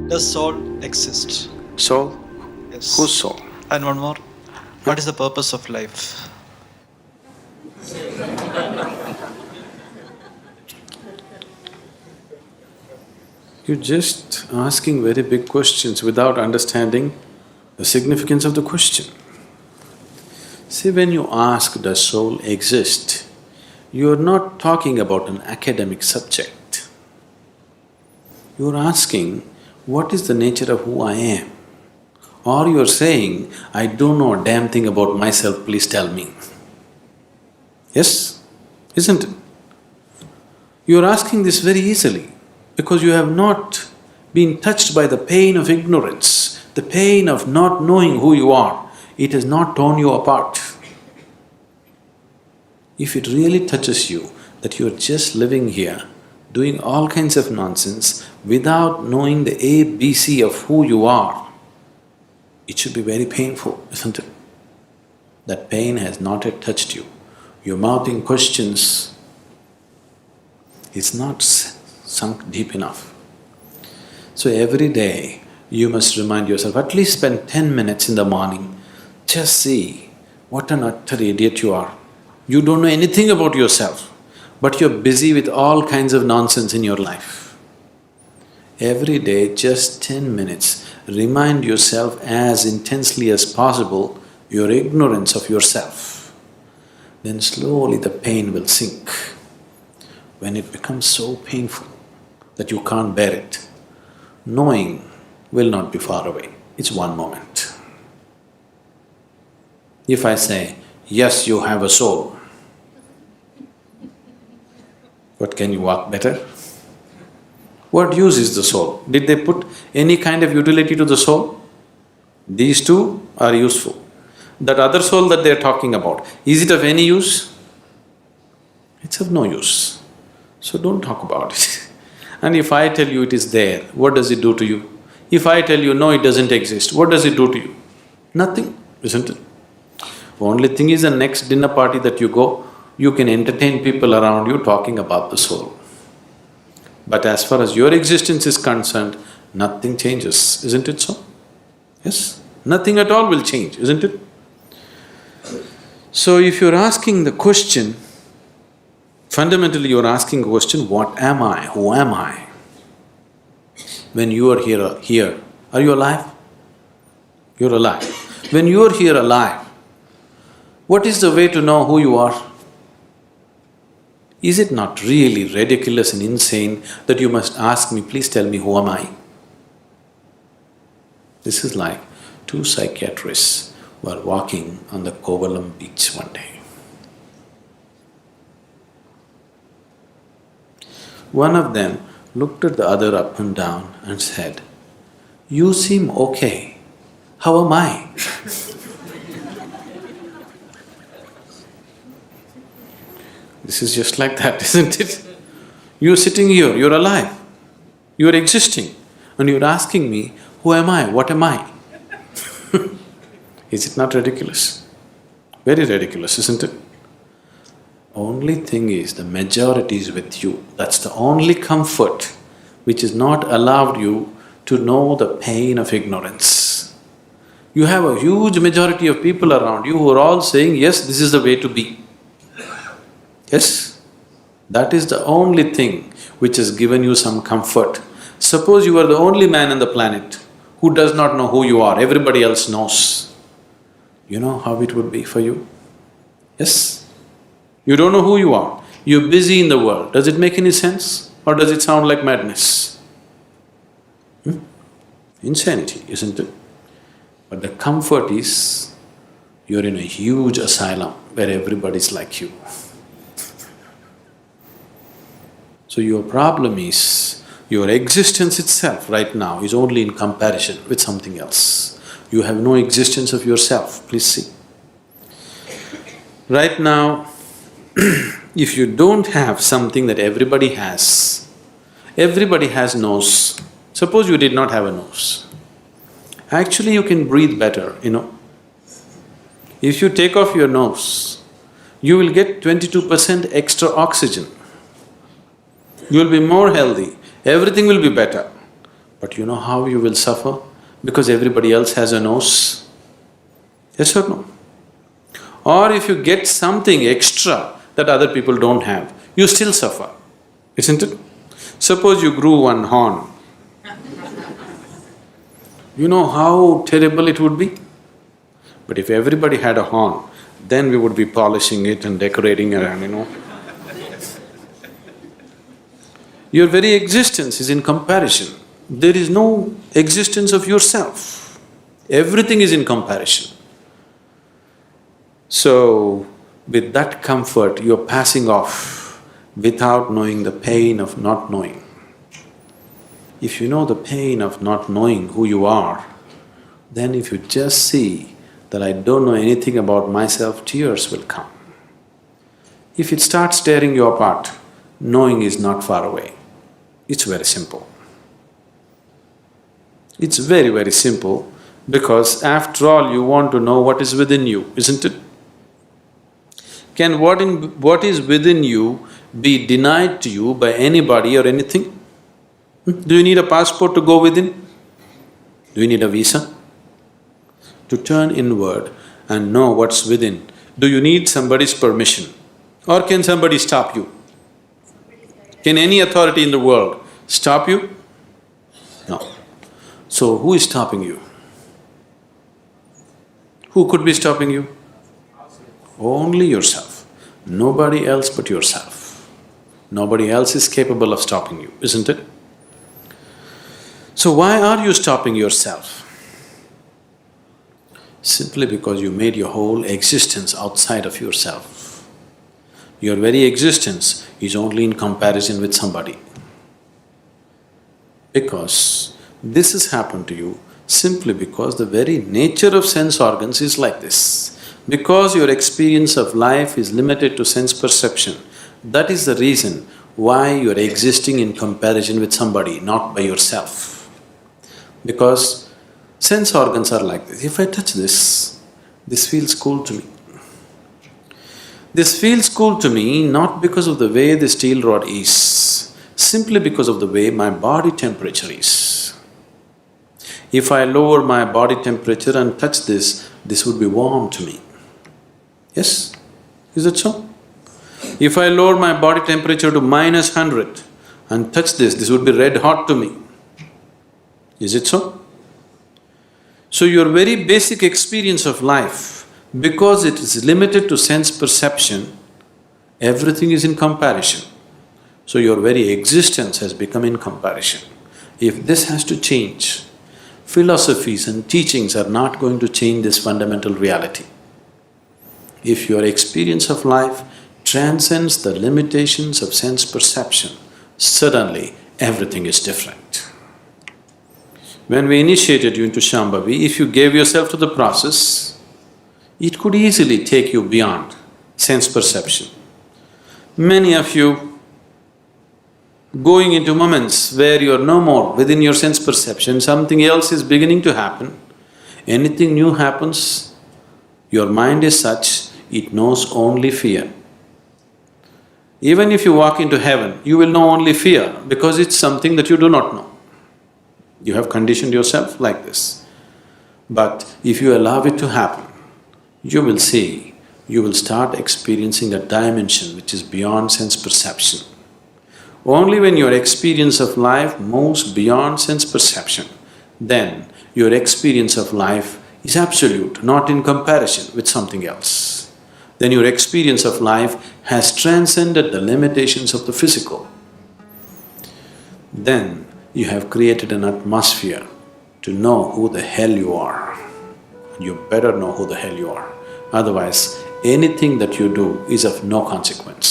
Does soul exist? Soul? Yes. Whose soul? And one more. What is the purpose of life? You're just asking very big questions without understanding the significance of the question. See, when you ask, does soul exist, you're not talking about an academic subject. You're asking, what is the nature of who I am? Or you're saying, I don't know a damn thing about myself, please tell me. Yes? Isn't it? You're asking this very easily because you have not been touched by the pain of ignorance, the pain of not knowing who you are. It has not torn you apart. If it really touches you that you're just living here, doing all kinds of nonsense without knowing the ABC of who you are, it should be very painful, isn't it? That pain has not yet touched you. You're mouthing questions. It's not sunk deep enough. So every day you must remind yourself, at least spend 10 minutes in the morning, just see what an utter idiot you are. You don't know anything about yourself, but you're busy with all kinds of nonsense in your life. Every day, just 10 minutes, remind yourself as intensely as possible your ignorance of yourself. Then slowly the pain will sink. When it becomes so painful that you can't bear it, knowing will not be far away, it's one moment. If I say, yes, you have a soul, but can you walk better? What use is the soul? Did they put any kind of utility to the soul? These two are useful. That other soul that they're talking about, is it of any use? It's of no use. So don't talk about it. And if I tell you it is there, what does it do to you? If I tell you, no, it doesn't exist, what does it do to you? Nothing, isn't it? Only thing is, the next dinner party that you go, you can entertain people around you talking about the soul. But as far as your existence is concerned, nothing changes, isn't it so? Yes? Nothing at all will change, isn't it? So if you're asking the question, fundamentally you're asking the question, what am I? Who am I? When you are here, are you alive? You're alive. When you're here alive, what is the way to know who you are? Is it not really ridiculous and insane that you must ask me, please tell me who am I? This is like two psychiatrists were walking on the Kovalam beach one day. One of them looked at the other up and down and said, "You seem okay, how am I?" This is just like that, isn't it? You're sitting here, you're alive, you're existing, and you're asking me, who am I, what am I? Is it not ridiculous? Very ridiculous, isn't it? Only thing is, the majority is with you. That's the only comfort which has not allowed you to know the pain of ignorance. You have a huge majority of people around you who are all saying, yes, this is the way to be. Yes? That is the only thing which has given you some comfort. Suppose you are the only man on the planet who does not know who you are, everybody else knows. You know how it would be for you? Yes? You don't know who you are, you're busy in the world. Does it make any sense? Or does it sound like madness? Insanity, isn't it? But the comfort is, you're in a huge asylum where everybody's like you. So your problem is, your existence itself right now is only in comparison with something else. You have no existence of yourself, please see. Right now, if you don't have something that everybody has nose. Suppose you did not have a nose. Actually, you can breathe better, you know. If you take off your nose, you will get 22% extra oxygen. You will be more healthy, everything will be better. But you know how you will suffer? Because everybody else has a nose. Yes or no? Or if you get something extra that other people don't have, you still suffer, isn't it? Suppose you grew one horn. You know how terrible it would be? But if everybody had a horn, then we would be polishing it and decorating it. Your very existence is in comparison. There is no existence of yourself. Everything is in comparison. So, with that comfort, you're passing off without knowing the pain of not knowing. If you know the pain of not knowing who you are, then if you just see that I don't know anything about myself, tears will come. If it starts tearing you apart, knowing is not far away. It's very simple. It's very, very simple because after all you want to know what is within you, isn't it? Can what is within you be denied to you by anybody or anything? Do you need a passport to go within? Do you need a visa? To turn inward and know what's within, do you need somebody's permission? Or can somebody stop you? Can any authority in the world stop you? No. So who is stopping you? Who could be stopping you? Only yourself. Nobody else but yourself. Nobody else is capable of stopping you, isn't it? So why are you stopping yourself? Simply because you made your whole existence outside of yourself. Your very existence is only in comparison with somebody. Because this has happened to you simply because the very nature of sense organs is like this. Because your experience of life is limited to sense perception, that is the reason why you are existing in comparison with somebody, not by yourself. Because sense organs are like this. If I touch this feels cool to me. This feels cool to me not because of the way the steel rod is, simply because of the way my body temperature is. If I lower my body temperature and touch this would be warm to me. Yes? Is it so? If I lower my body temperature to -100 and touch this would be red hot to me. Is it so? So your very basic experience of life, because it is limited to sense perception, everything is in comparison. So your very existence has become in comparison. If this has to change, philosophies and teachings are not going to change this fundamental reality. If your experience of life transcends the limitations of sense perception, suddenly everything is different. When we initiated you into Shambhavi, if you gave yourself to the process, it could easily take you beyond sense perception. Many of you going into moments where you are no more within your sense perception, something else is beginning to happen, anything new happens, your mind is such, it knows only fear. Even if you walk into heaven, you will know only fear because it's something that you do not know. You have conditioned yourself like this. But if you allow it to happen, you will see, you will start experiencing a dimension which is beyond sense perception. Only when your experience of life moves beyond sense perception, then your experience of life is absolute, not in comparison with something else. Then your experience of life has transcended the limitations of the physical. Then you have created an atmosphere to know who the hell you are. You better know who the hell you are. Otherwise, anything that you do is of no consequence.